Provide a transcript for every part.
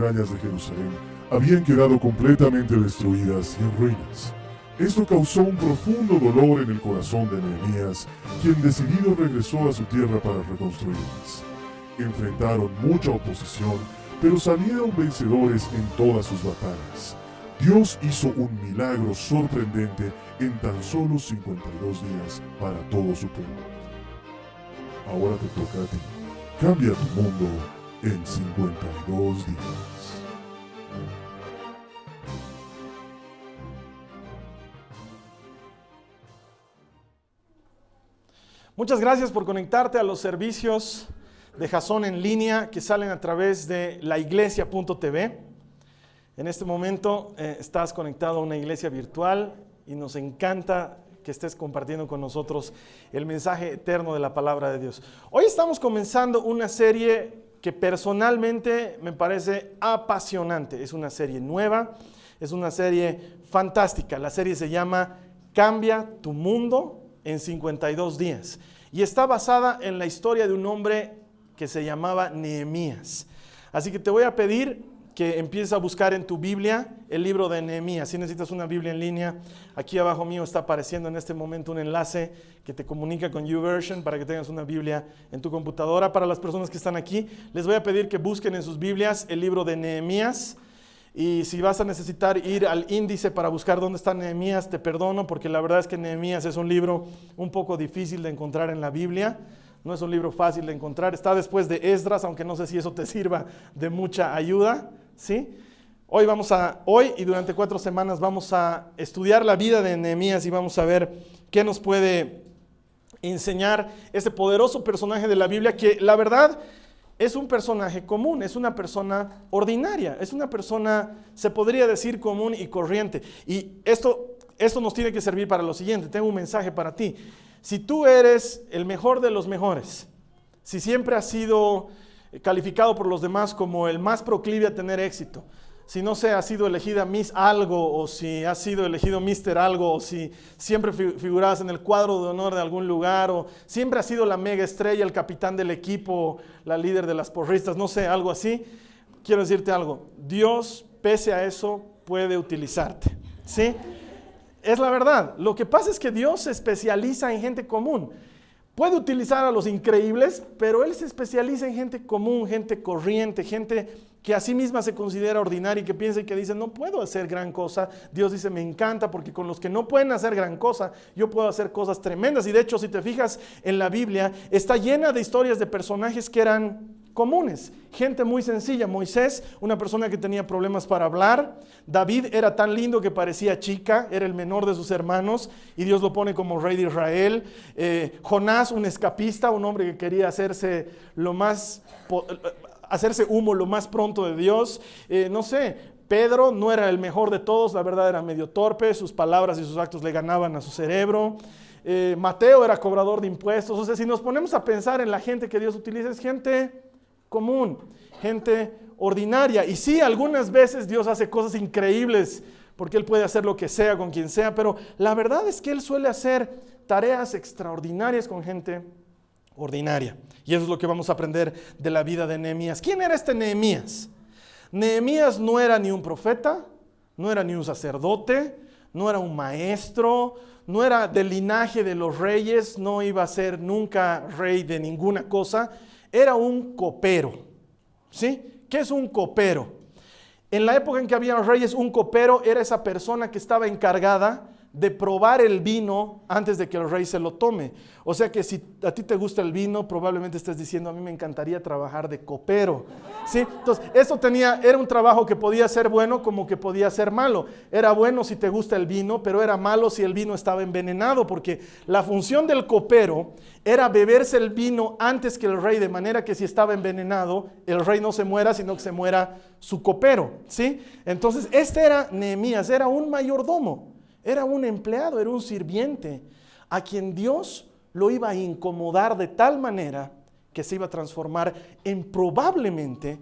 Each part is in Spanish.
murallas de Jerusalén habían quedado completamente destruidas y en ruinas. Esto causó un profundo dolor en el corazón de Nehemías, quien decidido regresó a su tierra para reconstruirlas. Enfrentaron mucha oposición, pero salieron vencedores en todas sus batallas. Dios hizo un milagro sorprendente en tan solo 52 días para todo su pueblo. Ahora te toca a ti. Cambia tu mundo en 52 días. Muchas gracias por conectarte a los servicios de Jasón en línea que salen a través de laiglesia.tv. En este momento estás conectado a una iglesia virtual y nos encanta que estés compartiendo con nosotros el mensaje eterno de la palabra de Dios. Hoy estamos comenzando una serie que personalmente me parece apasionante. Es una serie nueva, es una serie fantástica. La serie se llama Cambia tu mundo en 52 días. Y está basada en la historia de un hombre que se llamaba Nehemías. Así que te voy a pedir que empieces a buscar en tu Biblia el libro de Nehemías. Si necesitas una Biblia en línea, aquí abajo mío está apareciendo en este momento un enlace que te comunica con YouVersion para que tengas una Biblia en tu computadora. Para las personas que están aquí, les voy a pedir que busquen en sus Biblias el libro de Nehemías. Y si vas a necesitar ir al índice para buscar dónde está Nehemías, te perdono, porque la verdad es que Nehemías es un libro un poco difícil de encontrar en la Biblia. No es un libro fácil de encontrar. Está después de Esdras, aunque no sé si eso te sirva de mucha ayuda, ¿sí? Hoy y durante 4 semanas vamos a estudiar la vida de Nehemías y vamos a ver qué nos puede enseñar ese poderoso personaje de la Biblia que la verdad es un personaje común, es una persona ordinaria, es una persona, se podría decir, común y corriente. Y esto nos tiene que servir para lo siguiente. Tengo un mensaje para ti. Si tú eres el mejor de los mejores, si siempre has sido calificado por los demás como el más proclive a tener éxito, si no has sido elegida Miss algo, o si has sido elegido Mister algo, o si siempre figurabas en el cuadro de honor de algún lugar, o siempre has sido la mega estrella, el capitán del equipo, la líder de las porristas, no sé, algo así, quiero decirte algo, Dios, pese a eso, puede utilizarte, ¿sí? Es la verdad. Lo que pasa es que Dios se especializa en gente común. Puede utilizar a los increíbles, pero Él se especializa en gente común, gente corriente, gente que a sí misma se considera ordinaria y que piensa y que dice, no puedo hacer gran cosa. Dios dice, me encanta porque con los que no pueden hacer gran cosa, yo puedo hacer cosas tremendas. Y de hecho, si te fijas en la Biblia, está llena de historias de personajes que eran comunes, gente muy sencilla. Moisés, una persona que tenía problemas para hablar. David era tan lindo que parecía chica, era el menor de sus hermanos y Dios lo pone como rey de Israel. Jonás, un escapista, un hombre que quería hacerse humo lo más pronto de Dios. Pedro no era el mejor de todos, la verdad era medio torpe, sus palabras y sus actos le ganaban a su cerebro. Mateo era cobrador de impuestos. O sea, si nos ponemos a pensar en la gente que Dios utiliza, es gente común, gente ordinaria. Y sí, algunas veces Dios hace cosas increíbles, porque Él puede hacer lo que sea con quien sea, pero la verdad es que Él suele hacer tareas extraordinarias con gente ordinaria. Y eso es lo que vamos a aprender de la vida de Nehemías. ¿Quién era este Nehemías? Nehemías no era ni un profeta, no era ni un sacerdote, no era un maestro, no era del linaje de los reyes, no iba a ser nunca rey de ninguna cosa. Era un copero, ¿sí? ¿Qué es un copero? En la época en que había reyes, un copero era esa persona que estaba encargada de probar el vino antes de que el rey se lo tome. O sea que si a ti te gusta el vino, probablemente estés diciendo, a mí me encantaría trabajar de copero, ¿sí? Entonces, era un trabajo que podía ser bueno como que podía ser malo. Era bueno si te gusta el vino, pero era malo si el vino estaba envenenado, porque la función del copero era beberse el vino antes que el rey, de manera que si estaba envenenado, el rey no se muera, sino que se muera su copero, ¿sí? Entonces, este era Nehemías, era un mayordomo. Era un empleado, era un sirviente a quien Dios lo iba a incomodar de tal manera que se iba a transformar en probablemente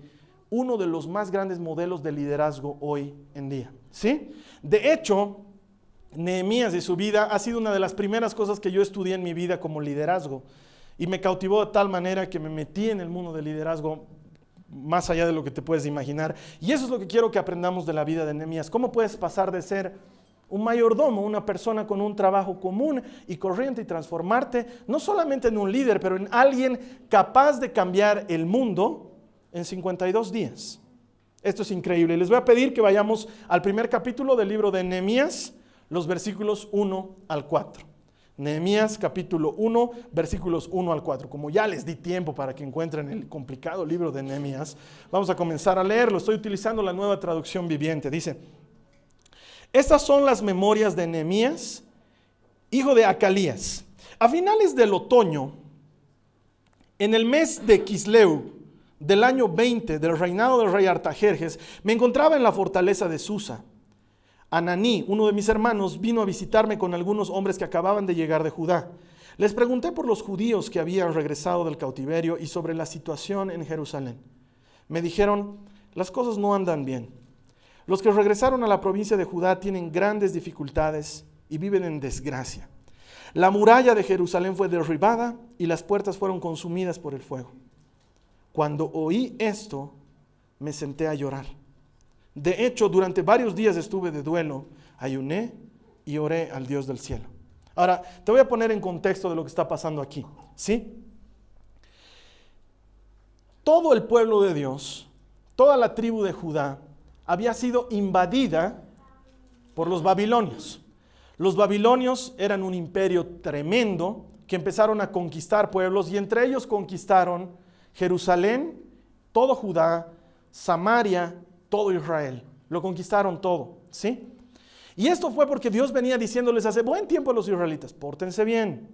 uno de los más grandes modelos de liderazgo hoy en día, ¿sí? De hecho, Nehemías y su vida ha sido una de las primeras cosas que yo estudié en mi vida como liderazgo y me cautivó de tal manera que me metí en el mundo del liderazgo más allá de lo que te puedes imaginar. Y eso es lo que quiero que aprendamos de la vida de Nehemías. ¿Cómo puedes pasar de ser un mayordomo, una persona con un trabajo común y corriente, y transformarte no solamente en un líder, pero en alguien capaz de cambiar el mundo en 52 días? Esto es increíble. Les voy a pedir que vayamos al primer capítulo del libro de Nehemías, los versículos 1 al 4. Nehemías capítulo 1, versículos 1 al 4. Como ya les di tiempo para que encuentren el complicado libro de Nehemías, vamos a comenzar a leerlo. Estoy utilizando la Nueva Traducción Viviente. Dice: estas son las memorias de Nehemías, hijo de Acalías. A finales del otoño, en el mes de Quisleu, del año 20 del reinado del rey Artajerjes, me encontraba en la fortaleza de Susa. Ananí, uno de mis hermanos, vino a visitarme con algunos hombres que acababan de llegar de Judá. Les pregunté por los judíos que habían regresado del cautiverio y sobre la situación en Jerusalén. Me dijeron: las cosas no andan bien. Los que regresaron a la provincia de Judá tienen grandes dificultades y viven en desgracia. La muralla de Jerusalén fue derribada y las puertas fueron consumidas por el fuego. Cuando oí esto, me senté a llorar. De hecho, durante varios días estuve de duelo, ayuné y oré al Dios del cielo. Ahora, te voy a poner en contexto de lo que está pasando aquí, ¿sí? Todo el pueblo de Dios, toda la tribu de Judá, había sido invadida por los babilonios. Los babilonios eran un imperio tremendo que empezaron a conquistar pueblos, y entre ellos conquistaron Jerusalén, todo Judá, Samaria, todo Israel. Lo conquistaron todo, ¿sí? Y esto fue porque Dios venía diciéndoles hace buen tiempo a los israelitas: pórtense bien,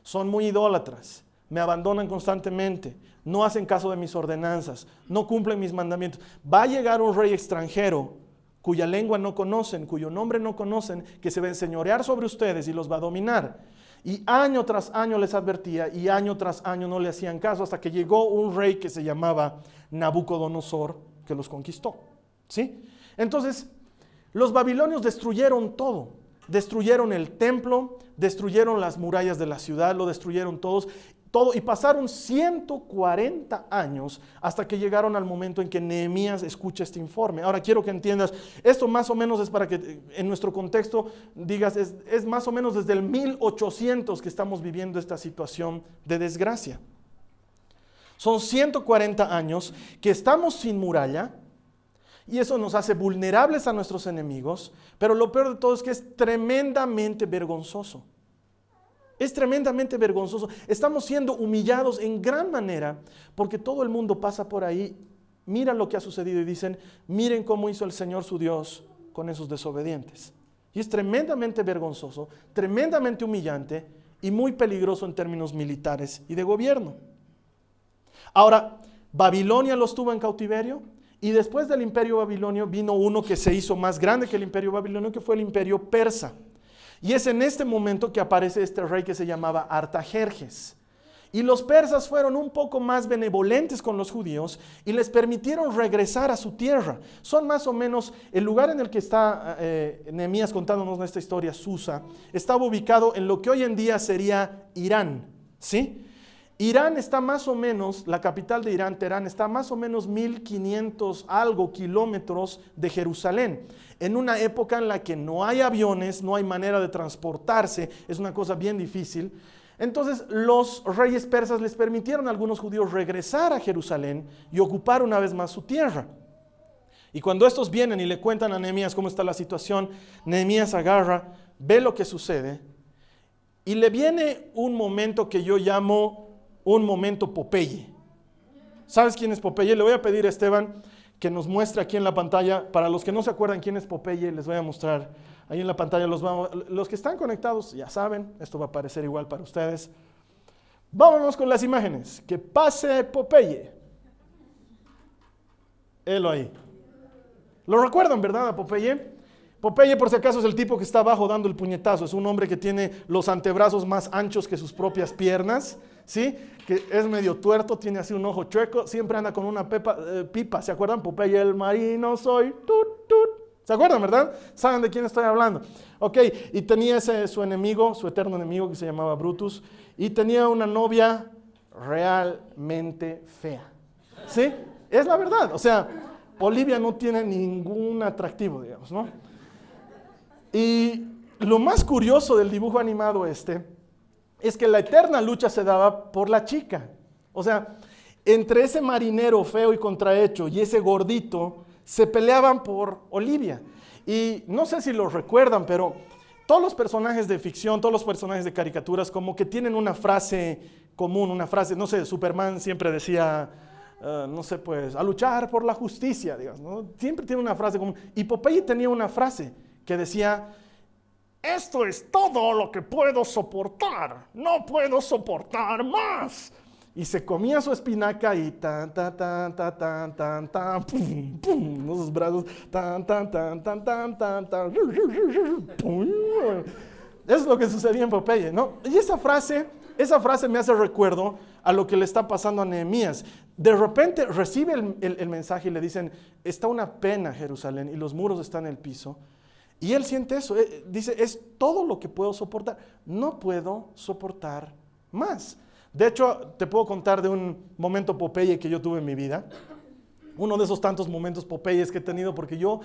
son muy idólatras, me abandonan constantemente, no hacen caso de mis ordenanzas, no cumplen mis mandamientos. Va a llegar un rey extranjero cuya lengua no conocen, cuyo nombre no conocen, que se va a enseñorear sobre ustedes y los va a dominar. Y año tras año les advertía, y año tras año no le hacían caso, hasta que llegó un rey que se llamaba Nabucodonosor, que los conquistó, ¿sí? Entonces, los babilonios destruyeron todo. Destruyeron el templo, destruyeron las murallas de la ciudad, lo destruyeron todo, y pasaron 140 años hasta que llegaron al momento en que Nehemías escucha este informe. Ahora quiero que entiendas, esto más o menos es para que en nuestro contexto digas, es más o menos desde el 1800 que estamos viviendo esta situación de desgracia. Son 140 años que estamos sin muralla, y eso nos hace vulnerables a nuestros enemigos, pero lo peor de todo es que es tremendamente vergonzoso. Es tremendamente vergonzoso. Estamos siendo humillados en gran manera porque todo el mundo pasa por ahí, mira lo que ha sucedido y dicen: miren cómo hizo el Señor su Dios con esos desobedientes. Y es tremendamente vergonzoso, tremendamente humillante y muy peligroso en términos militares y de gobierno. Ahora, Babilonia los tuvo en cautiverio, y después del imperio babilonio vino uno que se hizo más grande que el imperio babilonio, que fue el imperio persa. Y es en este momento que aparece este rey que se llamaba Artajerjes. Y los persas fueron un poco más benevolentes con los judíos y les permitieron regresar a su tierra. Son más o menos, el lugar en el que está Nehemías contándonos esta historia, Susa, estaba ubicado en lo que hoy en día sería Irán, ¿sí? Irán está más o menos, la capital de Irán, Teherán, está más o menos 1500 algo kilómetros de Jerusalén, en una época en la que no hay aviones, no hay manera de transportarse, es una cosa bien difícil. Entonces los reyes persas les permitieron a algunos judíos regresar a Jerusalén y ocupar una vez más su tierra. Y cuando estos vienen y le cuentan a Nehemías cómo está la situación, Nehemías agarra, ve lo que sucede, y le viene un momento que yo llamo un momento Popeye. ¿Sabes quién es Popeye? Le voy a pedir a Esteban que nos muestre aquí en la pantalla. Para los que no se acuerdan quién es Popeye, les voy a mostrar ahí en la pantalla. Los que están conectados ya saben, esto va a aparecer igual para ustedes. Vámonos con las imágenes. Que pase Popeye. Helo ahí. ¿Lo recuerdan, verdad, a Popeye? Popeye, por si acaso, es el tipo que está abajo dando el puñetazo. Es un hombre que tiene los antebrazos más anchos que sus propias piernas, ¿sí? Que es medio tuerto, tiene así un ojo chueco, siempre anda con una pipa. ¿Se acuerdan? Popeye el marino soy, tut, tut. ¿Se acuerdan, verdad? ¿Saben de quién estoy hablando? Ok, y tenía su enemigo, su eterno enemigo, que se llamaba Brutus, y tenía una novia realmente fea, ¿sí? Es la verdad, o sea, Olivia no tiene ningún atractivo, digamos, ¿no? Y lo más curioso del dibujo animado es que la eterna lucha se daba por la chica. O sea, entre ese marinero feo y contrahecho y ese gordito, se peleaban por Olivia. Y no sé si lo recuerdan, pero todos los personajes de ficción, todos los personajes de caricaturas, como que tienen una frase común, una frase, no sé, Superman siempre decía, no sé, pues, a luchar por la justicia, digamos, ¿no? Siempre tiene una frase común. Y Popeye tenía una frase que decía, esto es todo lo que puedo soportar, no puedo soportar más. Y se comía su espinaca y tan, tan, tan, tan, tan, tan, tan, pum, pum, esos brazos, tan, tan, tan, tan, tan, tan, tan, pum. Eso es lo que sucedía en Popeye, ¿no? Y esa frase me hace recuerdo a lo que le está pasando a Nehemías. De repente recibe el mensaje y le dicen, está una pena Jerusalén y los muros están en el piso. Y él siente eso, dice, es todo lo que puedo soportar, no puedo soportar más. De hecho, te puedo contar de un momento Popeye que yo tuve en mi vida, uno de esos tantos momentos Popeyes que he tenido, porque yo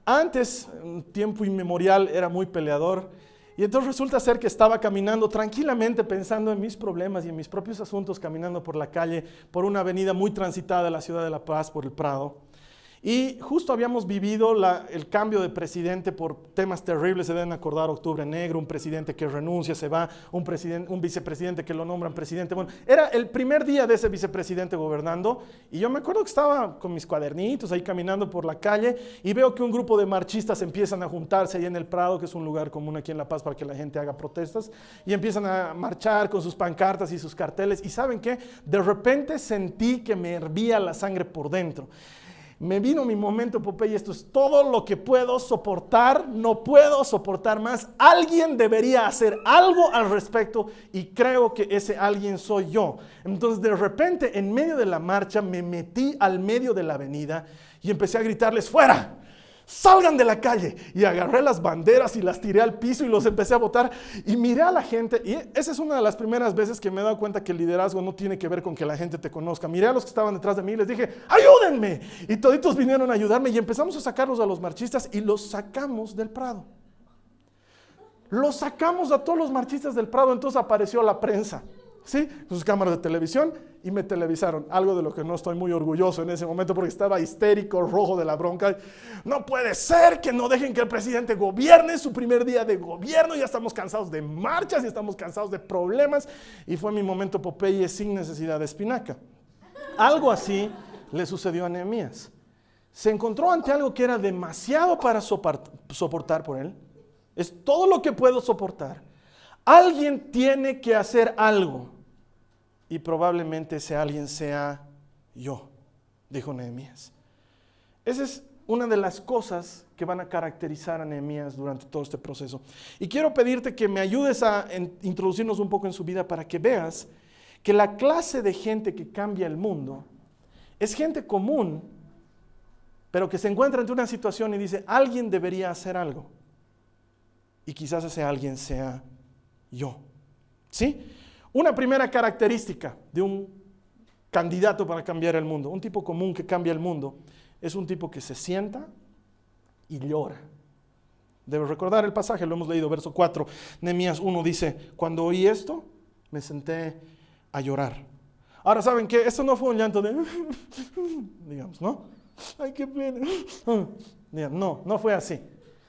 antes, un tiempo inmemorial, era muy peleador, y entonces resulta ser que estaba caminando tranquilamente pensando en mis problemas y en mis propios asuntos, caminando por la calle, por una avenida muy transitada de la ciudad de La Paz, por el Prado. Y justo habíamos vivido el cambio de presidente por temas terribles, se deben acordar, Octubre Negro, un presidente que renuncia, se va, un vicepresidente que lo nombran presidente. Bueno, era el primer día de ese vicepresidente gobernando y yo me acuerdo que estaba con mis cuadernitos ahí caminando por la calle y veo que un grupo de marchistas empiezan a juntarse ahí en el Prado, que es un lugar común aquí en La Paz para que la gente haga protestas, y empiezan a marchar con sus pancartas y sus carteles. Y ¿saben qué? De repente sentí que me hervía la sangre por dentro. Me vino mi momento, Popeye, esto es todo lo que puedo soportar, no puedo soportar más. Alguien debería hacer algo al respecto y creo que ese alguien soy yo. Entonces de repente en medio de la marcha me metí al medio de la avenida y empecé a gritarles, ¡fuera! ¡Salgan de la calle! Y agarré las banderas y las tiré al piso y los empecé a botar y miré a la gente. Y esa es una de las primeras veces que me he dado cuenta que el liderazgo no tiene que ver con que la gente te conozca. Miré a los que estaban detrás de mí y les dije, ¡ayúdenme! Y toditos vinieron a ayudarme y empezamos a sacarlos a los marchistas y los sacamos del Prado. Los sacamos a todos los marchistas del Prado, entonces apareció la prensa, ¿sí? Sus cámaras de televisión y me televisaron, algo de lo que no estoy muy orgulloso en ese momento porque estaba histérico, rojo de la bronca. No puede ser que no dejen que el presidente gobierne su primer día de gobierno, ya estamos cansados de marchas y estamos cansados de problemas, y fue mi momento Popeye sin necesidad de espinaca. Algo así le sucedió a Nehemías. Se encontró ante algo que era demasiado para soportar por él. Es todo lo que puedo soportar. Alguien tiene que hacer algo. Y probablemente ese alguien sea yo, dijo Nehemías. Esa es una de las cosas que van a caracterizar a Nehemías durante todo este proceso. Y quiero pedirte que me ayudes a introducirnos un poco en su vida para que veas que la clase de gente que cambia el mundo es gente común, pero que se encuentra ante una situación y dice, alguien debería hacer algo. Y quizás ese alguien sea yo. ¿Sí? Una primera característica de un candidato para cambiar el mundo, un tipo común que cambia el mundo, es un tipo que se sienta y llora. Debes recordar el pasaje, lo hemos leído, verso 4, Nehemías 1 dice, cuando oí esto, me senté a llorar. Ahora, ¿saben qué? Esto no fue un llanto de, digamos, ¿no? Ay, qué pena. No fue así.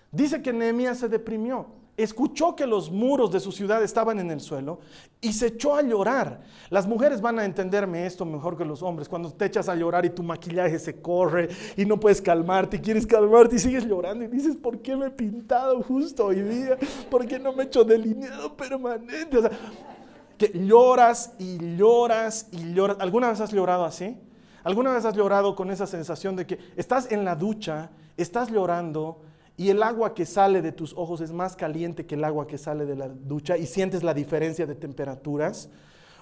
Dice que Nehemías se deprimió. Escuchó que los muros de su ciudad estaban en el suelo y se echó a llorar. Las mujeres van a entenderme esto mejor que los hombres. Cuando te echas a llorar y tu maquillaje se corre y no puedes calmarte y quieres calmarte y sigues llorando y dices, ¿por qué me he pintado justo hoy día? ¿Por qué no me he hecho delineado permanente? O sea, que lloras y lloras y lloras. ¿Alguna vez has llorado así? ¿Alguna vez has llorado con esa sensación de que estás en la ducha, estás llorando y el agua que sale de tus ojos es más caliente que el agua que sale de la ducha y sientes la diferencia de temperaturas?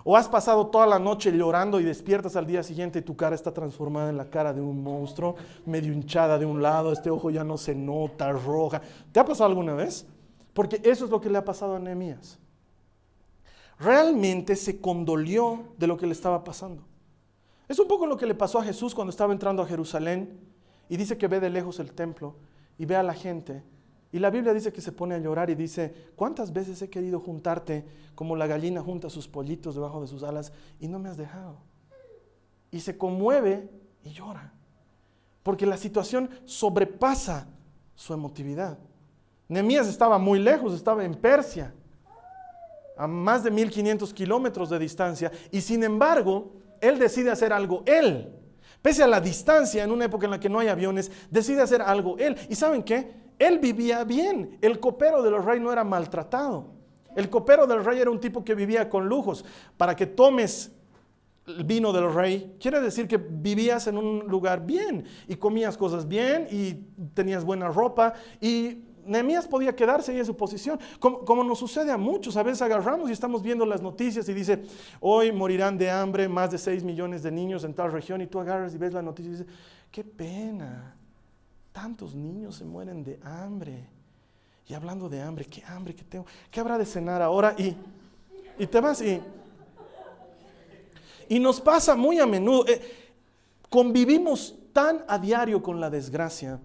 ¿O has pasado toda la noche llorando y despiertas al día siguiente y tu cara está transformada en la cara de un monstruo, medio hinchada de un lado, este ojo ya no se nota, roja? ¿Te ha pasado alguna vez? Porque eso es lo que le ha pasado a Nehemías. Realmente se condolió de lo que le estaba pasando. Es un poco lo que le pasó a Jesús cuando estaba entrando a Jerusalén y dice que ve de lejos el templo y ve a la gente. Y la Biblia dice que se pone a llorar y dice, ¿cuántas veces he querido juntarte como la gallina junta sus pollitos debajo de sus alas y no me has dejado? Y se conmueve y llora, porque la situación sobrepasa su emotividad. Nehemías estaba muy lejos, estaba en Persia, a más de 1500 kilómetros de distancia, y sin embargo, él decide hacer algo él. Pese a la distancia, en una época en la que no hay aviones, decide hacer algo él. ¿Y saben qué? Él vivía bien. El copero del rey no era maltratado. El copero del rey era un tipo que vivía con lujos. Para que tomes el vino del rey, quiere decir que vivías en un lugar bien y comías cosas bien y tenías buena ropa, y Nehemías podía quedarse ahí en su posición, como nos sucede a muchos. A veces agarramos y estamos viendo las noticias y dice, hoy morirán de hambre más de 6 millones de niños en tal región, y tú agarras y ves la noticia y dices, qué pena, tantos niños se mueren de hambre. Y hablando de hambre que tengo, ¿qué habrá de cenar ahora? Y te vas y nos pasa muy a menudo. Convivimos tan a diario con la desgracia,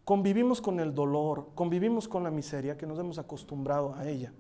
convivimos con el dolor, convivimos con la miseria, que nos hemos acostumbrado a ella.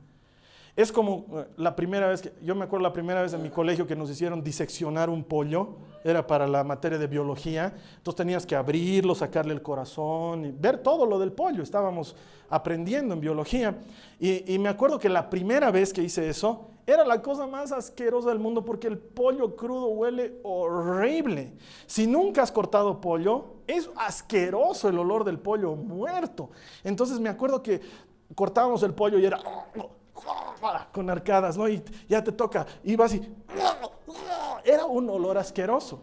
Es como la primera vez, yo me acuerdo la primera vez en mi colegio que nos hicieron diseccionar un pollo, era para la materia de biología, entonces tenías que abrirlo, sacarle el corazón, y ver todo lo del pollo, estábamos aprendiendo en biología, y me acuerdo que la primera vez que hice eso, era la cosa más asquerosa del mundo, porque el pollo crudo huele horrible. Si nunca has cortado pollo, es asqueroso el olor del pollo muerto. Entonces me acuerdo que cortábamos el pollo y era con arcadas, ¿no? Y ya te toca, y vas y era un olor asqueroso.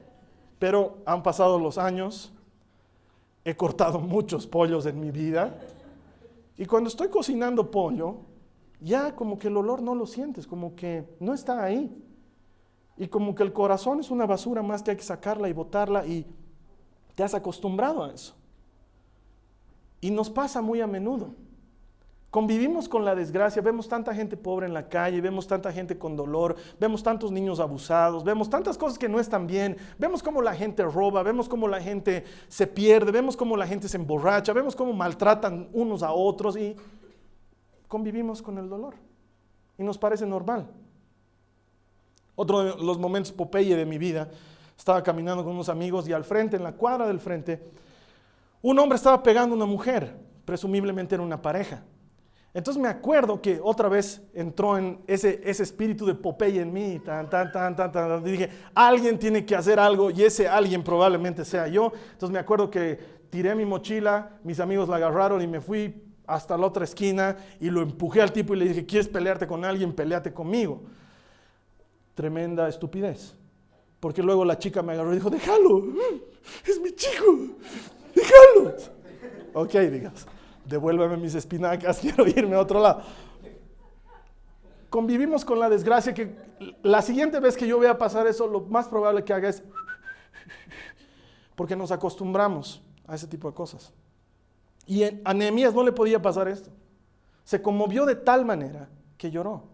Pero han pasado los años, he cortado muchos pollos en mi vida, y cuando estoy cocinando pollo, ya como que el olor no lo sientes, como que no está ahí. Y como que el corazón es una basura más que hay que sacarla y botarla, y te has acostumbrado a eso. Y nos pasa muy a menudo. Convivimos con la desgracia, vemos tanta gente pobre en la calle, vemos tanta gente con dolor, vemos tantos niños abusados, vemos tantas cosas que no están bien, vemos cómo la gente roba, vemos cómo la gente se pierde, vemos cómo la gente se emborracha, vemos cómo maltratan unos a otros, y convivimos con el dolor y nos parece normal. Otro de los momentos Popeye de mi vida, estaba caminando con unos amigos y al frente, en la cuadra del frente, un hombre estaba pegando a una mujer, presumiblemente era una pareja. Entonces me acuerdo que otra vez entró en ese espíritu de Popeye en mí, y dije, alguien tiene que hacer algo, y ese alguien probablemente sea yo. Entonces me acuerdo que tiré mi mochila, mis amigos la agarraron y me fui hasta la otra esquina y lo empujé al tipo y le dije, ¿quieres pelearte con alguien? Peléate conmigo. Tremenda estupidez, porque luego la chica me agarró y dijo, déjalo, es mi chico, déjalo. Ok, digas, devuélveme mis espinacas, quiero irme a otro lado. Convivimos con la desgracia, que la siguiente vez que yo vea pasar eso, lo más probable que haga es, porque nos acostumbramos a ese tipo de cosas. Y a Nehemías no le podía pasar esto. Se conmovió de tal manera que lloró.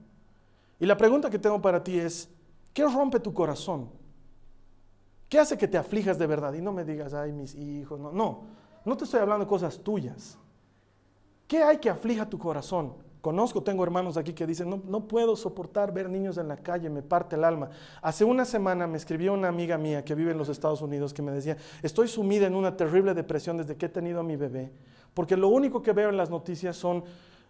Y la pregunta que tengo para ti es, ¿qué rompe tu corazón? ¿Qué hace que te aflijas de verdad? Y no me digas, ay, mis hijos, no te estoy hablando de cosas tuyas. ¿Qué hay que aflija tu corazón? Tengo hermanos aquí que dicen, no puedo soportar ver niños en la calle, me parte el alma. Hace una semana me escribió una amiga mía que vive en los Estados Unidos que me decía, estoy sumida en una terrible depresión desde que he tenido a mi bebé, porque lo único que veo en las noticias son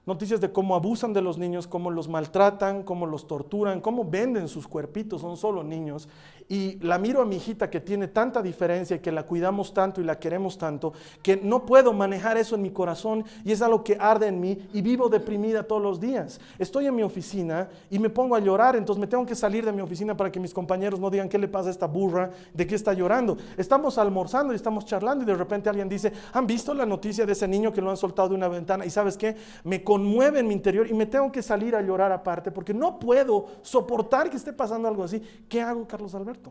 noticias de cómo abusan de los niños, cómo los maltratan, cómo los torturan, cómo venden sus cuerpitos, son solo niños. Y la miro a mi hijita que tiene tanta diferencia y que la cuidamos tanto y la queremos tanto, que no puedo manejar eso en mi corazón y es algo que arde en mí y vivo deprimida todos los días. Estoy en mi oficina y me pongo a llorar, entonces me tengo que salir de mi oficina para que mis compañeros no digan qué le pasa a esta burra, de qué está llorando. Estamos almorzando y estamos charlando y de repente alguien dice, ¿han visto la noticia de ese niño que lo han soltado de una ventana? Y ¿sabes qué? Me conmueve en mi interior y me tengo que salir a llorar aparte porque no puedo soportar que esté pasando algo así. ¿Qué hago, Carlos Alberto?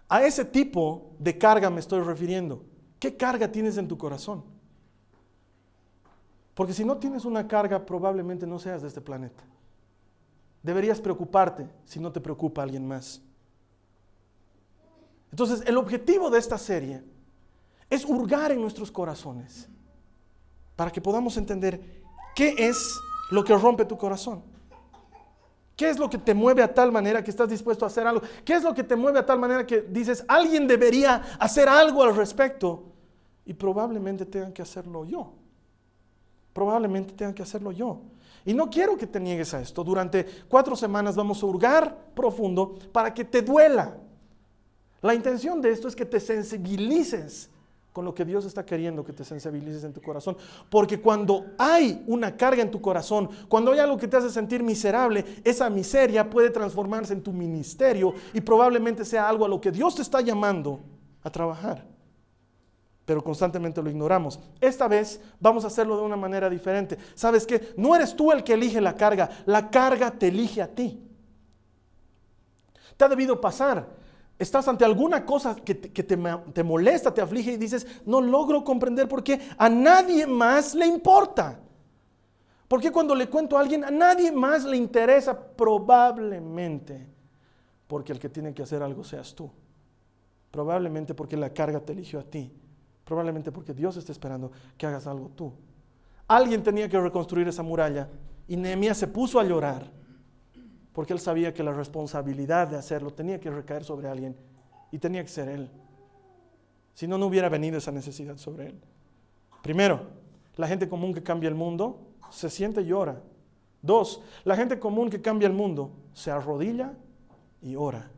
A ese tipo de carga me estoy refiriendo. ¿Qué carga tienes en tu corazón? Porque si no tienes una carga, probablemente no seas de este planeta. Deberías preocuparte si no te preocupa alguien más. Entonces, el objetivo de esta serie es hurgar en nuestros corazones para que podamos entender qué es lo que rompe tu corazón. ¿Qué es lo que te mueve a tal manera que estás dispuesto a hacer algo? ¿Qué es lo que te mueve a tal manera que dices, alguien debería hacer algo al respecto? Y probablemente tengan que hacerlo yo. Probablemente tengan que hacerlo yo. Y no quiero que te niegues a esto. Durante 4 semanas vamos a hurgar profundo para que te duela. La intención de esto es que te sensibilices con lo que Dios está queriendo que te sensibilices en tu corazón. Porque cuando hay una carga en tu corazón, cuando hay algo que te hace sentir miserable, esa miseria puede transformarse en tu ministerio y probablemente sea algo a lo que Dios te está llamando a trabajar. Pero constantemente lo ignoramos. Esta vez vamos a hacerlo de una manera diferente. ¿Sabes qué? No eres tú el que elige la carga te elige a ti. Te ha debido pasar. Estás ante alguna cosa que te molesta, te aflige y dices, no logro comprender por qué a nadie más le importa. ¿Por qué cuando le cuento a alguien a nadie más le interesa? Probablemente porque el que tiene que hacer algo seas tú. Probablemente porque la carga te eligió a ti. Probablemente porque Dios está esperando que hagas algo tú. Alguien tenía que reconstruir esa muralla y Nehemías se puso a llorar. Porque él sabía que la responsabilidad de hacerlo tenía que recaer sobre alguien y tenía que ser él. Si no, no hubiera venido esa necesidad sobre él. Primero, la gente común que cambia el mundo se siente y ora. 2, la gente común que cambia el mundo se arrodilla y ora,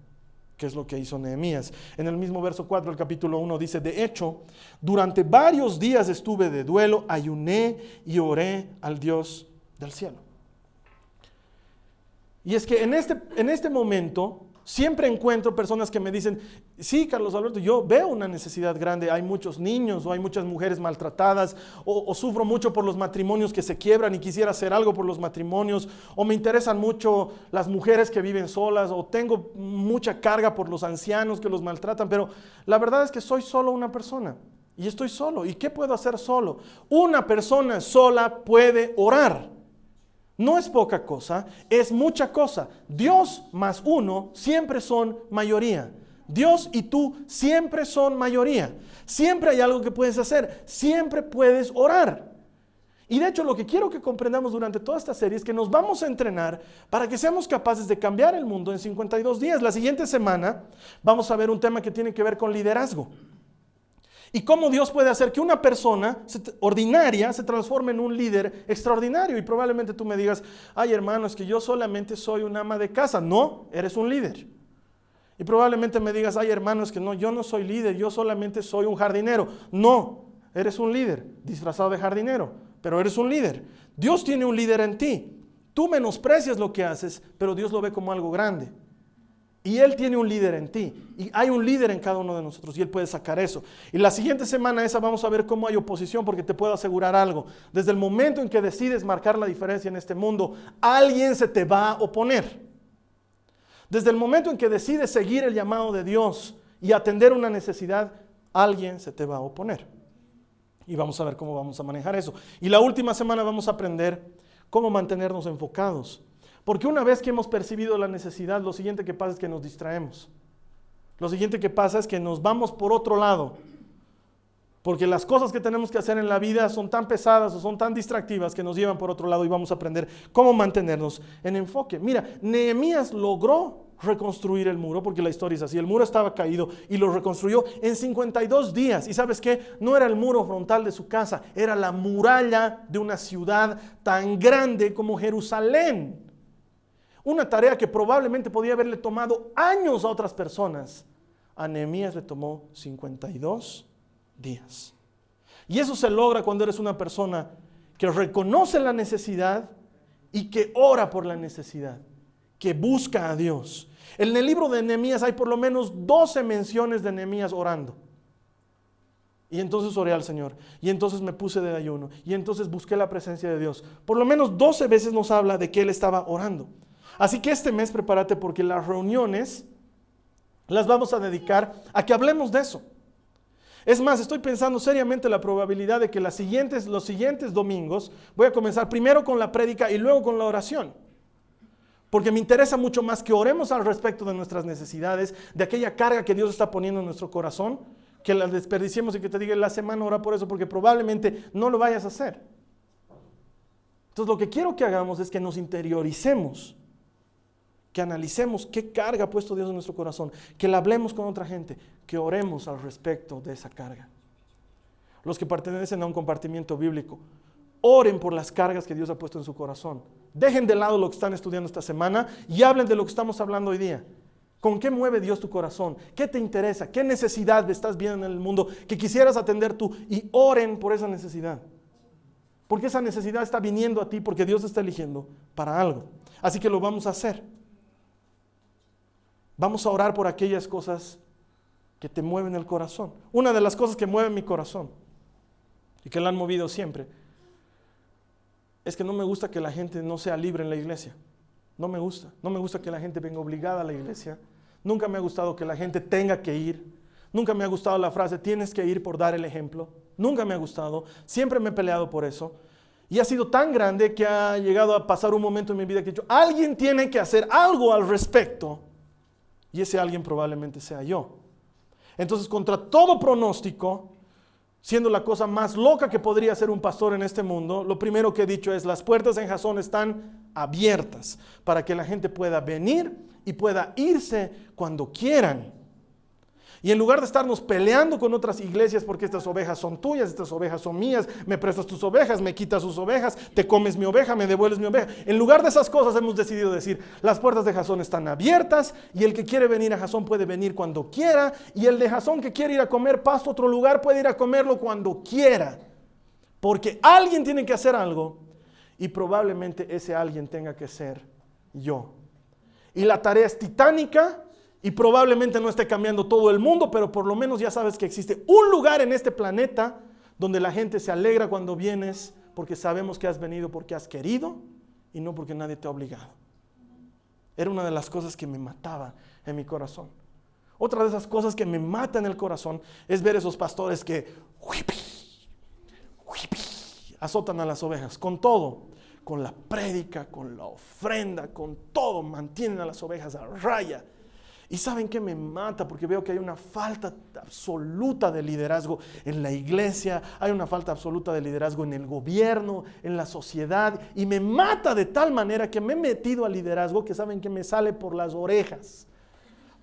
que es lo que hizo Nehemías. En el mismo verso 4 del capítulo 1 dice, de hecho, durante varios días estuve de duelo, ayuné y oré al Dios del cielo. Y es que en este momento siempre encuentro personas que me dicen, sí, Carlos Alberto, yo veo una necesidad grande, hay muchos niños o hay muchas mujeres maltratadas o sufro mucho por los matrimonios que se quiebran y quisiera hacer algo por los matrimonios, o me interesan mucho las mujeres que viven solas, o tengo mucha carga por los ancianos que los maltratan, pero la verdad es que soy solo una persona y estoy solo. ¿Y qué puedo hacer solo? Una persona sola puede orar. No es poca cosa, es mucha cosa. Dios más uno siempre son mayoría. Dios y tú siempre son mayoría. Siempre hay algo que puedes hacer, siempre puedes orar. Y de hecho lo que quiero que comprendamos durante toda esta serie es que nos vamos a entrenar para que seamos capaces de cambiar el mundo en 52 días. La siguiente semana vamos a ver un tema que tiene que ver con liderazgo. Y cómo Dios puede hacer que una persona ordinaria se transforme en un líder extraordinario. Y probablemente tú me digas, ay hermano, es que yo solamente soy un ama de casa. No, eres un líder. Y probablemente me digas, ay hermano, es que no, yo no soy líder, yo solamente soy un jardinero. No, eres un líder, disfrazado de jardinero, pero eres un líder. Dios tiene un líder en ti. Tú menosprecias lo que haces, pero Dios lo ve como algo grande. Y Él tiene un líder en ti. Y hay un líder en cada uno de nosotros. Y Él puede sacar eso. Y la siguiente semana esa vamos a ver cómo hay oposición. Porque te puedo asegurar algo. Desde el momento en que decides marcar la diferencia en este mundo, alguien se te va a oponer. Desde el momento en que decides seguir el llamado de Dios y atender una necesidad, alguien se te va a oponer. Y vamos a ver cómo vamos a manejar eso. Y la última semana vamos a aprender cómo mantenernos enfocados. Porque una vez que hemos percibido la necesidad, lo siguiente que pasa es que nos distraemos. Lo siguiente que pasa es que nos vamos por otro lado. Porque las cosas que tenemos que hacer en la vida son tan pesadas o son tan distractivas que nos llevan por otro lado y vamos a aprender cómo mantenernos en enfoque. Mira, Nehemías logró reconstruir el muro, porque la historia es así. El muro estaba caído y lo reconstruyó en 52 días. ¿Y sabes qué? No era el muro frontal de su casa, era la muralla de una ciudad tan grande como Jerusalén. Una tarea que probablemente podía haberle tomado años a otras personas. A Nehemías le tomó 52 días. Y eso se logra cuando eres una persona que reconoce la necesidad y que ora por la necesidad, que busca a Dios. En el libro de Nehemías hay por lo menos 12 menciones de Nehemías orando. Y entonces oré al Señor, y entonces me puse de ayuno, y entonces busqué la presencia de Dios. Por lo menos 12 veces nos habla de que él estaba orando. Así que este mes prepárate porque las reuniones las vamos a dedicar a que hablemos de eso. Es más, estoy pensando seriamente la probabilidad de que los siguientes domingos voy a comenzar primero con la prédica y luego con la oración. Porque me interesa mucho más que oremos al respecto de nuestras necesidades, de aquella carga que Dios está poniendo en nuestro corazón, que la desperdiciemos y que te diga la semana ora por eso, porque probablemente no lo vayas a hacer. Entonces lo que quiero que hagamos es que nos interioricemos, que analicemos qué carga ha puesto Dios en nuestro corazón, que la hablemos con otra gente, que oremos al respecto de esa carga. Los que pertenecen a un compartimiento bíblico, oren por las cargas que Dios ha puesto en su corazón. Dejen de lado lo que están estudiando esta semana y hablen de lo que estamos hablando hoy día. ¿Con qué mueve Dios tu corazón? ¿Qué te interesa? ¿Qué necesidad estás viendo en el mundo que quisieras atender tú? Y oren por esa necesidad. Porque esa necesidad está viniendo a ti porque Dios te está eligiendo para algo. Así que lo vamos a hacer. Vamos a orar por aquellas cosas que te mueven el corazón. Una de las cosas que mueve mi corazón y que la han movido siempre es que no me gusta que la gente no sea libre en la iglesia. No me gusta. No me gusta que la gente venga obligada a la iglesia. Nunca me ha gustado que la gente tenga que ir. Nunca me ha gustado la frase, tienes que ir por dar el ejemplo. Nunca me ha gustado. Siempre me he peleado por eso. Y ha sido tan grande que ha llegado a pasar un momento en mi vida que he dicho, alguien tiene que hacer algo al respecto. Y ese alguien probablemente sea yo. Entonces, contra todo pronóstico, siendo la cosa más loca que podría ser un pastor en este mundo, lo primero que he dicho es, las puertas en Jasón están abiertas para que la gente pueda venir y pueda irse cuando quieran. Y en lugar de estarnos peleando con otras iglesias porque estas ovejas son tuyas, estas ovejas son mías, me prestas tus ovejas, me quitas sus ovejas, te comes mi oveja, me devuelves mi oveja. En lugar de esas cosas hemos decidido decir, las puertas de Jasón están abiertas y el que quiere venir a Jasón puede venir cuando quiera y el de Jasón que quiere ir a comer pasto a otro lugar puede ir a comerlo cuando quiera. Porque alguien tiene que hacer algo y probablemente ese alguien tenga que ser yo. Y la tarea es titánica. Y probablemente no esté cambiando todo el mundo, pero por lo menos ya sabes que existe un lugar en este planeta donde la gente se alegra cuando vienes porque sabemos que has venido porque has querido y no porque nadie te ha obligado. Era una de las cosas que me mataba en mi corazón. Otra de esas cosas que me mata en el corazón es ver esos pastores que azotan a las ovejas con todo, con la prédica, con la ofrenda, con todo, mantienen a las ovejas a raya. Y ¿saben qué me mata? Porque veo que hay una falta absoluta de liderazgo en la iglesia, hay una falta absoluta de liderazgo en el gobierno, en la sociedad, y me mata de tal manera que me he metido al liderazgo que saben que me sale por las orejas.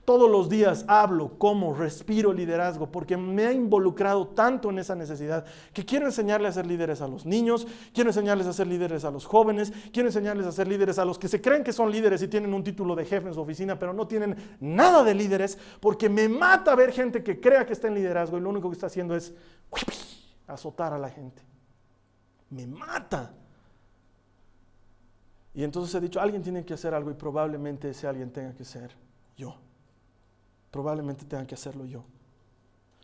Todos los días hablo, como, respiro liderazgo, porque me ha involucrado tanto en esa necesidad que quiero enseñarles a ser líderes a los niños, quiero enseñarles a ser líderes a los jóvenes, quiero enseñarles a ser líderes a los que se creen que son líderes y tienen un título de jefe en su oficina, pero no tienen nada de líderes, porque me mata ver gente que crea que está en liderazgo y lo único que está haciendo es azotar a la gente. Me mata. Y entonces he dicho, alguien tiene que hacer algo y probablemente ese alguien tenga que ser yo. Probablemente tengan que hacerlo yo.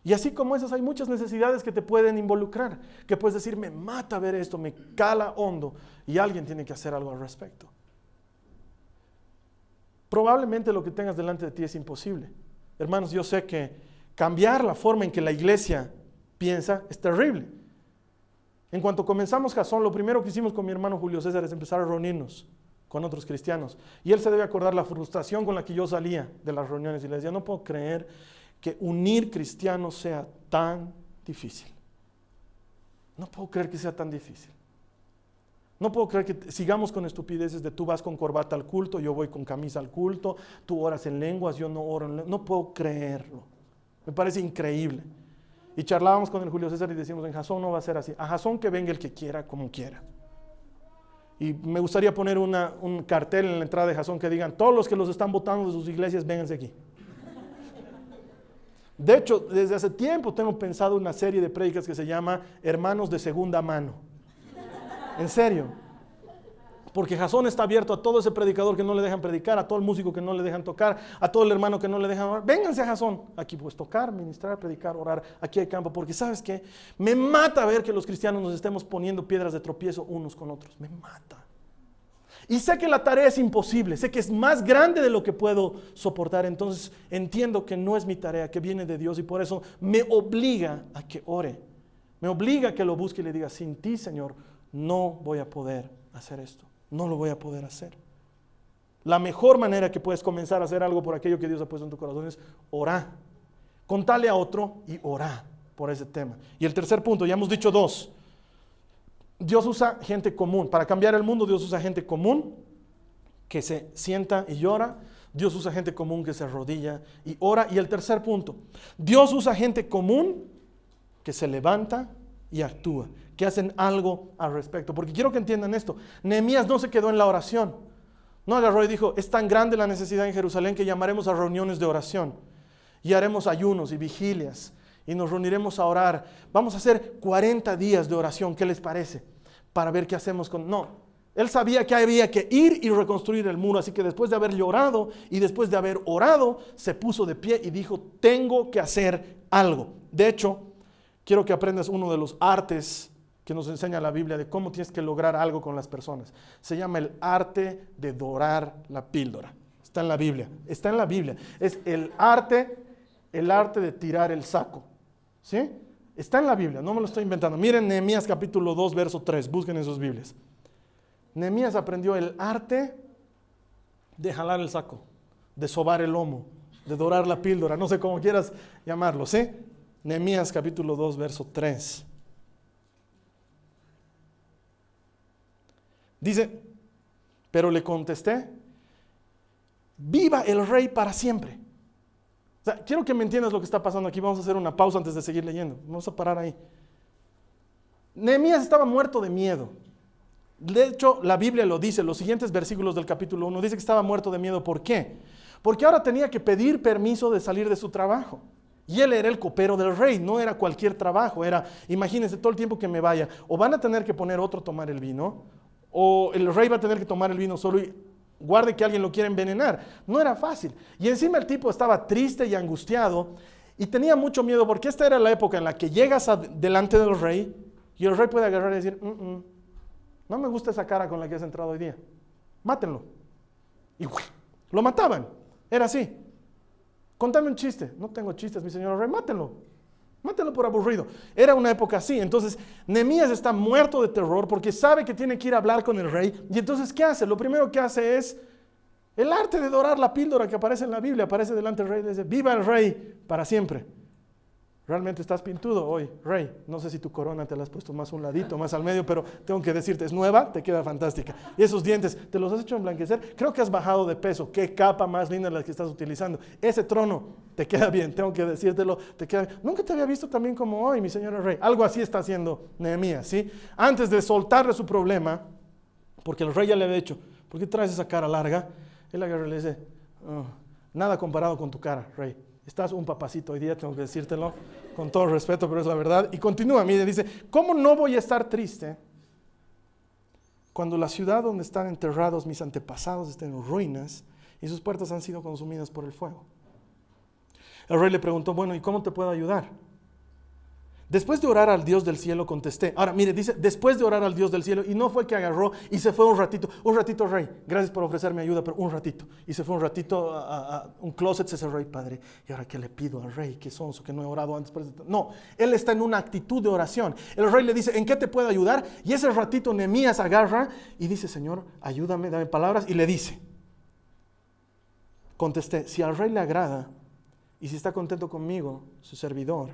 Y así como esas hay muchas necesidades que te pueden involucrar, que puedes decir, me mata ver esto, me cala hondo, y alguien tiene que hacer algo al respecto. Probablemente lo que tengas delante de ti es imposible. Hermanos, yo sé que cambiar la forma en que la iglesia piensa es terrible. En cuanto comenzamos Jasón, lo primero que hicimos con mi hermano Julio César es empezar a reunirnos con otros cristianos. Y él se debe acordar la frustración con la que yo salía de las reuniones y le decía, no puedo creer que unir cristianos sea tan difícil. No puedo creer que sea tan difícil. No puedo creer que sigamos con estupideces de tú vas con corbata al culto, yo voy con camisa al culto, tú oras en lenguas, yo no oro en lenguas. No puedo creerlo. Me parece increíble. Y charlábamos con el Julio César y decimos, en Jasón no va a ser así. A Jasón que venga el que quiera, como quiera. Y me gustaría poner un cartel en la entrada de Jasón que digan, todos los que los están votando de sus iglesias, vénganse aquí. De hecho, desde hace tiempo tengo pensado una serie de prédicas que se llama Hermanos de Segunda Mano. En serio. Porque Jasón está abierto a todo ese predicador que no le dejan predicar, a todo el músico que no le dejan tocar, a todo el hermano que no le dejan orar. Vénganse a Jasón. Aquí puedes tocar, ministrar, predicar, orar. Aquí hay campo. Porque ¿sabes qué? Me mata ver que los cristianos nos estemos poniendo piedras de tropiezo unos con otros. Me mata. Y sé que la tarea es imposible. Sé que es más grande de lo que puedo soportar. Entonces entiendo que no es mi tarea, que viene de Dios. Y por eso me obliga a que ore. Me obliga a que lo busque y le diga, sin ti, Señor, no voy a poder hacer esto. No lo voy a poder hacer. la mejor manera que puedes comenzar a hacer algo por aquello que Dios ha puesto en tu corazón es orar. Contale a otro y orar por ese tema. Y el tercer punto, ya hemos dicho 2. Dios usa gente común. Para cambiar el mundo, Dios usa gente común que se sienta y llora. Dios usa gente común que se arrodilla y ora. Y el tercer punto, Dios usa gente común que se levanta y actúa, que hacen algo al respecto. Porque quiero que entiendan esto. Nehemías no se quedó en la oración. No agarró y dijo, es tan grande la necesidad en Jerusalén que llamaremos a reuniones de oración y haremos ayunos y vigilias y nos reuniremos a orar. Vamos a hacer 40 días de oración, ¿qué les parece? Para ver qué hacemos con... No, él sabía que había que ir y reconstruir el muro, así que después de haber llorado y después de haber orado, se puso de pie y dijo, tengo que hacer algo. De hecho, quiero que aprendas uno de los artes que nos enseña la Biblia de cómo tienes que lograr algo con las personas. Se llama el arte de dorar la píldora. Está en la Biblia, está en la Biblia. Es el arte de tirar el saco. ¿Sí? Está en la Biblia, no me lo estoy inventando. Miren Nehemías capítulo 2, verso 3, busquen en sus Biblias. Nehemías aprendió el arte de jalar el saco, de sobar el lomo, de dorar la píldora, no sé cómo quieras llamarlo, ¿sí? Nehemías capítulo 2, verso 3. Dice, pero le contesté, viva el rey para siempre. O sea, quiero que me entiendas lo que está pasando aquí. Vamos a hacer una pausa antes de seguir leyendo. Vamos a parar ahí. Nehemías estaba muerto de miedo. De hecho, la Biblia lo dice, los siguientes versículos del capítulo 1, dice que estaba muerto de miedo. ¿Por qué? Porque ahora tenía que pedir permiso de salir de su trabajo. Y él era el copero del rey, no era cualquier trabajo. Era, imagínense, todo el tiempo que me vaya, o van a tener que poner otro a tomar el vino, o el rey va a tener que tomar el vino solo y guarde que alguien lo quiera envenenar. No era fácil. Y encima el tipo estaba triste y angustiado y tenía mucho miedo porque esta era la época en la que llegas delante del rey y el rey puede agarrar y decir, no me gusta esa cara con la que has entrado hoy día. Mátenlo. Y lo mataban. Era así. Contame un chiste. No tengo chistes, mi señor rey. Mátenlo. Mátelo por aburrido. Era una época así. Entonces, Nehemías está muerto de terror porque sabe que tiene que ir a hablar con el rey. Y entonces, ¿qué hace? Lo primero que hace es el arte de dorar la píldora que aparece en la Biblia. Aparece delante del rey y dice, viva el rey para siempre. Realmente estás pintudo hoy, rey. No sé si tu corona te la has puesto más a un ladito, más al medio, pero tengo que decirte, es nueva, te queda fantástica. Y esos dientes, ¿te los has hecho emblanquecer? Creo que has bajado de peso. Qué capa más linda la que estás utilizando. Ese trono te queda bien, tengo que decírtelo, te queda bien. Nunca te había visto también como hoy, mi señor rey. Algo así está haciendo Nehemías, ¿sí? Antes de soltarle su problema, porque el rey ya le había dicho, ¿por qué traes esa cara larga? Él agarra y le dice, nada comparado con tu cara, rey. Estás un papacito hoy día, tengo que decírtelo con todo respeto, pero es la verdad. Y continúa, mire, dice, ¿cómo no voy a estar triste cuando la ciudad donde están enterrados mis antepasados está en ruinas y sus puertas han sido consumidas por el fuego? El rey le preguntó, bueno, ¿y cómo te puedo ayudar? Después de orar al Dios del cielo contesté. Ahora, mire, dice, después de orar al Dios del cielo, y no fue que agarró y se fue un ratito, rey, gracias por ofrecerme ayuda, pero un ratito. Y se fue un ratito a un closet, se cerró, y padre, ¿y ahora qué le pido al rey? ¿Qué sonso que no he orado antes? No, él está en una actitud de oración. El rey le dice, ¿en qué te puedo ayudar? Y ese ratito Nehemías agarra y dice, Señor, ayúdame, dame palabras, y le dice, contesté, si al rey le agrada, y si está contento conmigo, su servidor,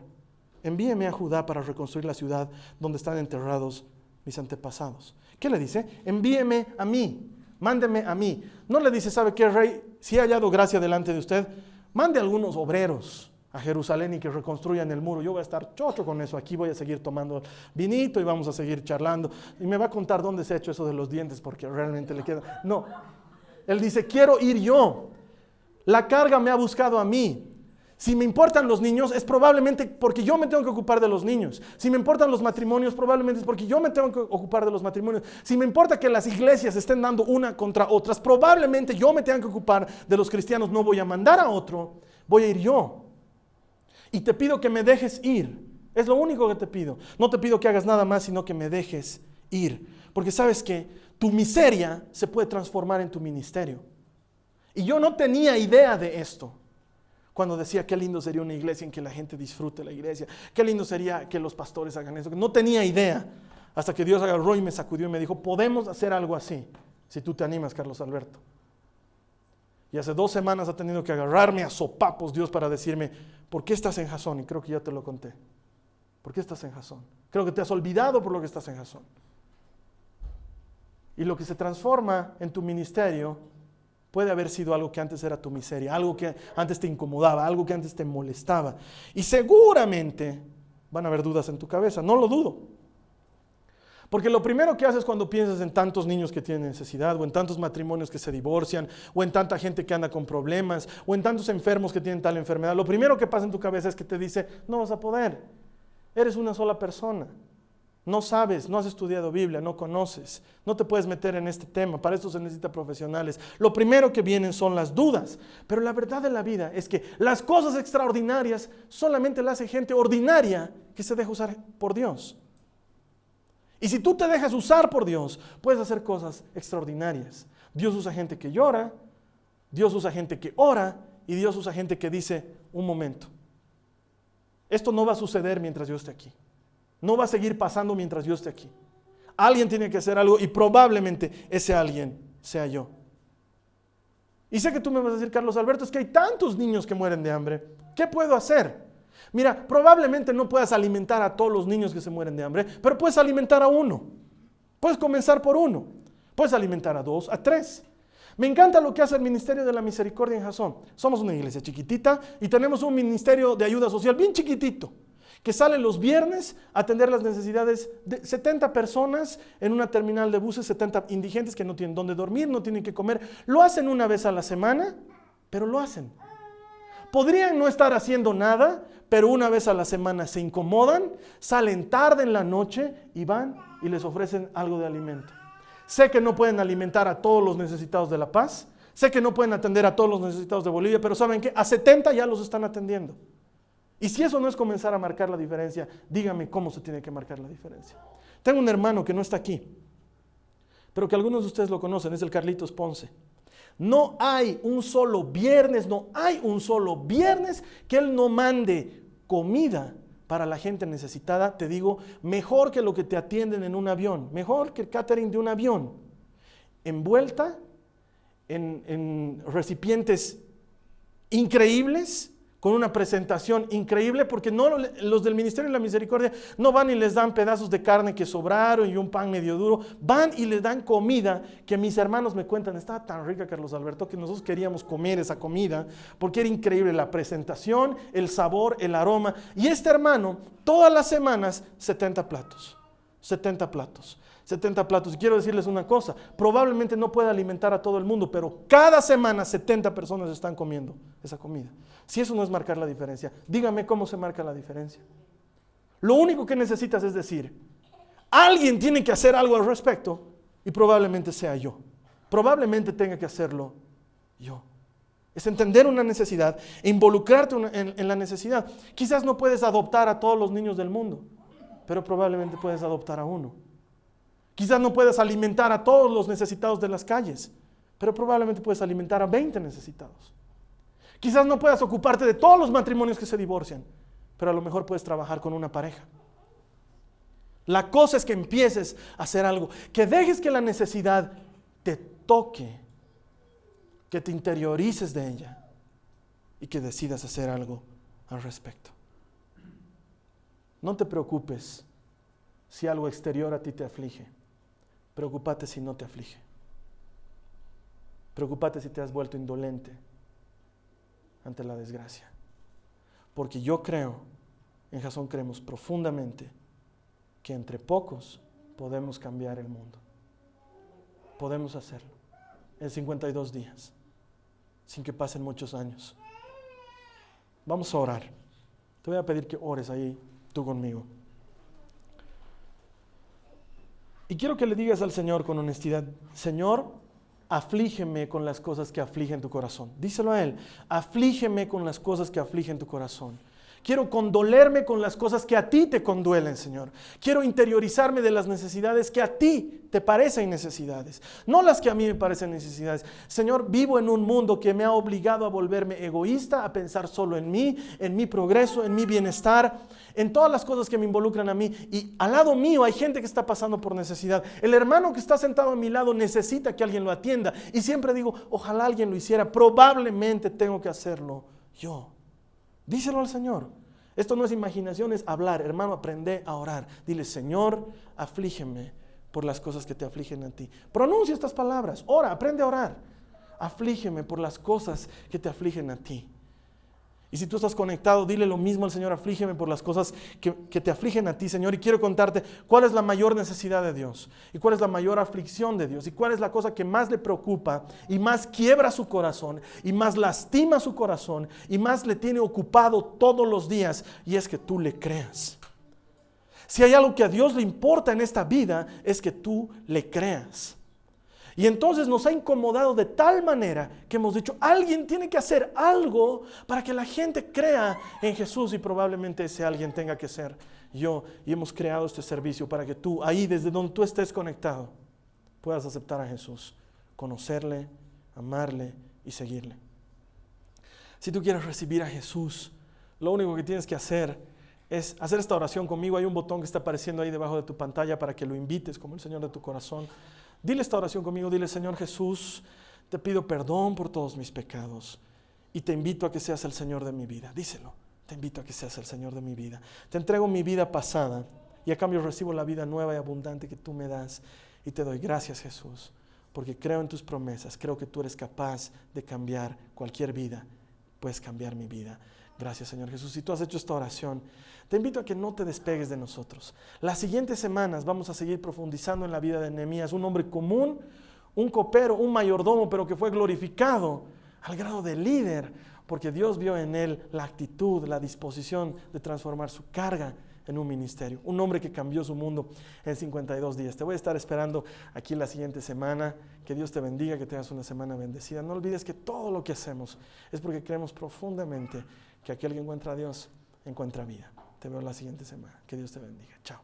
envíeme a Judá para reconstruir la ciudad donde están enterrados mis antepasados. ¿Qué le dice? Envíeme a mí, mándeme a mí. No le dice, ¿sabe qué, rey? Si he hallado gracia delante de usted, mande algunos obreros a Jerusalén y que reconstruyan el muro. Yo voy a estar chocho con eso. Aquí voy a seguir tomando vinito y vamos a seguir charlando. Y me va a contar dónde se ha hecho eso de los dientes porque realmente le queda. No. Él dice, quiero ir yo. La carga me ha buscado a mí. Si me importan los niños, es probablemente porque yo me tengo que ocupar de los niños. Si me importan los matrimonios, probablemente es porque yo me tengo que ocupar de los matrimonios. Si me importa que las iglesias estén dando una contra otras, probablemente yo me tenga que ocupar de los cristianos. No voy a mandar a otro, voy a ir yo. Y te pido que me dejes ir. Es lo único que te pido. No te pido que hagas nada más, sino que me dejes ir. Porque sabes que tu miseria se puede transformar en tu ministerio. Y yo no tenía idea de esto. Cuando decía, qué lindo sería una iglesia en que la gente disfrute la iglesia. Qué lindo sería que los pastores hagan eso. No tenía idea. Hasta que Dios agarró y me sacudió y me dijo, podemos hacer algo así. Si tú te animas, Carlos Alberto. Y hace 2 semanas ha tenido que agarrarme a sopapos Dios para decirme, ¿por qué estás en Jasón? Y creo que ya te lo conté. ¿Por qué estás en Jasón? Creo que te has olvidado por lo que estás en Jasón. Y lo que se transforma en tu ministerio puede haber sido algo que antes era tu miseria, algo que antes te incomodaba, algo que antes te molestaba. Y seguramente van a haber dudas en tu cabeza, no lo dudo. Porque lo primero que haces cuando piensas en tantos niños que tienen necesidad, o en tantos matrimonios que se divorcian, o en tanta gente que anda con problemas, o en tantos enfermos que tienen tal enfermedad, lo primero que pasa en tu cabeza es que te dice, no vas a poder, eres una sola persona. No sabes, no has estudiado Biblia, no conoces, no te puedes meter en este tema, para esto se necesita profesionales. Lo primero que vienen son las dudas, pero la verdad de la vida es que las cosas extraordinarias solamente las hace gente ordinaria que se deja usar por Dios. Y si tú te dejas usar por Dios, puedes hacer cosas extraordinarias. Dios usa gente que llora, Dios usa gente que ora y Dios usa gente que dice, un momento, esto no va a suceder mientras yo esté aquí. No va a seguir pasando mientras yo esté aquí. Alguien tiene que hacer algo y probablemente ese alguien sea yo. Y sé que tú me vas a decir, Carlos Alberto, es que hay tantos niños que mueren de hambre. ¿Qué puedo hacer? Mira, probablemente no puedas alimentar a todos los niños que se mueren de hambre, pero puedes alimentar a uno. Puedes comenzar por uno. Puedes alimentar a 2, a 3. Me encanta lo que hace el Ministerio de la Misericordia en Jasón. Somos una iglesia chiquitita y tenemos un ministerio de ayuda social bien chiquitito, que sale los viernes a atender las necesidades de 70 personas en una terminal de buses, 70 indigentes que no tienen dónde dormir, no tienen que comer. Lo hacen una vez a la semana, pero lo hacen. Podrían no estar haciendo nada, pero una vez a la semana se incomodan, salen tarde en la noche y van y les ofrecen algo de alimento. Sé que no pueden alimentar a todos los necesitados de La Paz, sé que no pueden atender a todos los necesitados de Bolivia, pero ¿saben qué? A 70 ya los están atendiendo. Y si eso no es comenzar a marcar la diferencia, dígame cómo se tiene que marcar la diferencia. Tengo un hermano que no está aquí, pero que algunos de ustedes lo conocen, es el Carlitos Ponce. No hay un solo viernes que él no mande comida para la gente necesitada, te digo, mejor que lo que te atienden en un avión, mejor que el catering de un avión, envuelta en recipientes increíbles, con una presentación increíble, porque no, los del Ministerio de la Misericordia no van y les dan pedazos de carne que sobraron y un pan medio duro, van y les dan comida que mis hermanos me cuentan, estaba tan rica, Carlos Alberto, que nosotros queríamos comer esa comida, porque era increíble la presentación, el sabor, el aroma. Y este hermano, todas las semanas, 70 platos. Y quiero decirles una cosa, probablemente no pueda alimentar a todo el mundo, pero cada semana 70 personas están comiendo esa comida. Si eso no es marcar la diferencia, dígame cómo se marca la diferencia. Lo único que necesitas es decir, alguien tiene que hacer algo al respecto y probablemente sea yo. Probablemente tenga que hacerlo yo. Es entender una necesidad e involucrarte en la necesidad. Quizás no puedes adoptar a todos los niños del mundo, pero probablemente puedes adoptar a uno. Quizás no puedes alimentar a todos los necesitados de las calles, pero probablemente puedes alimentar a 20 necesitados. Quizás no puedas ocuparte de todos los matrimonios que se divorcian, pero a lo mejor puedes trabajar con una pareja. La cosa es que empieces a hacer algo, que dejes que la necesidad te toque, que te interiorices de ella y que decidas hacer algo al respecto. No te preocupes si algo exterior a ti te aflige. Preocúpate si no te aflige. Preocúpate si te has vuelto indolente ante la desgracia. Porque yo creo, en Jasón creemos profundamente, que entre pocos podemos cambiar el mundo. Podemos hacerlo en 52 días, sin que pasen muchos años. Vamos a orar. Te voy a pedir que ores ahí tú conmigo. Y quiero que le digas al Señor con honestidad, Señor, aflígeme con las cosas que afligen tu corazón. Díselo a Él, aflígeme con las cosas que afligen tu corazón. Quiero condolerme con las cosas que a ti te conduelen, Señor. Quiero interiorizarme de las necesidades que a ti te parecen necesidades, no las que a mí me parecen necesidades. Señor, vivo en un mundo que me ha obligado a volverme egoísta, a pensar solo en mí, en mi progreso, en mi bienestar, en todas las cosas que me involucran a mí. Y al lado mío hay gente que está pasando por necesidad. El hermano que está sentado a mi lado necesita que alguien lo atienda. Y siempre digo, ojalá alguien lo hiciera. Probablemente tengo que hacerlo yo. Díselo al Señor. Esto no es imaginación, es hablar. Hermano, aprende a orar. Dile, Señor, aflígeme por las cosas que te afligen a ti. Pronuncia estas palabras. Ora, aprende a orar. Aflígeme por las cosas que te afligen a ti. Y si tú estás conectado, dile lo mismo al Señor, aflígeme por las cosas que te afligen a ti, Señor. Y quiero contarte cuál es la mayor necesidad de Dios, y cuál es la mayor aflicción de Dios, y cuál es la cosa que más le preocupa, y más quiebra su corazón, y más lastima su corazón, y más le tiene ocupado todos los días, y es que tú le creas. Si hay algo que a Dios le importa en esta vida, es que tú le creas. Y entonces nos ha incomodado de tal manera que hemos dicho, alguien tiene que hacer algo para que la gente crea en Jesús, y probablemente ese alguien tenga que ser yo. Y hemos creado este servicio para que tú, ahí desde donde tú estés conectado, puedas aceptar a Jesús, conocerle, amarle y seguirle. Si tú quieres recibir a Jesús, lo único que tienes que hacer es hacer esta oración conmigo. Hay un botón que está apareciendo ahí debajo de tu pantalla para que lo invites como el Señor de tu corazón. Dile esta oración conmigo, dile, Señor Jesús, te pido perdón por todos mis pecados y te invito a que seas el Señor de mi vida. Díselo, te invito a que seas el Señor de mi vida. Te entrego mi vida pasada y a cambio recibo la vida nueva y abundante que tú me das. Y te doy gracias, Jesús, porque creo en tus promesas, creo que tú eres capaz de cambiar cualquier vida, puedes cambiar mi vida. Gracias, Señor Jesús. Si tú has hecho esta oración, te invito a que no te despegues de nosotros. Las siguientes semanas vamos a seguir profundizando en la vida de Nehemías, un hombre común, un copero, un mayordomo, pero que fue glorificado al grado de líder, porque Dios vio en él la actitud, la disposición de transformar su carga en un ministerio. Un hombre que cambió su mundo en 52 días. Te voy a estar esperando aquí la siguiente semana. Que Dios te bendiga, que tengas una semana bendecida. No olvides que todo lo que hacemos es porque creemos profundamente que aquel que encuentra a Dios encuentra vida. Te veo la siguiente semana. Que Dios te bendiga. Chao.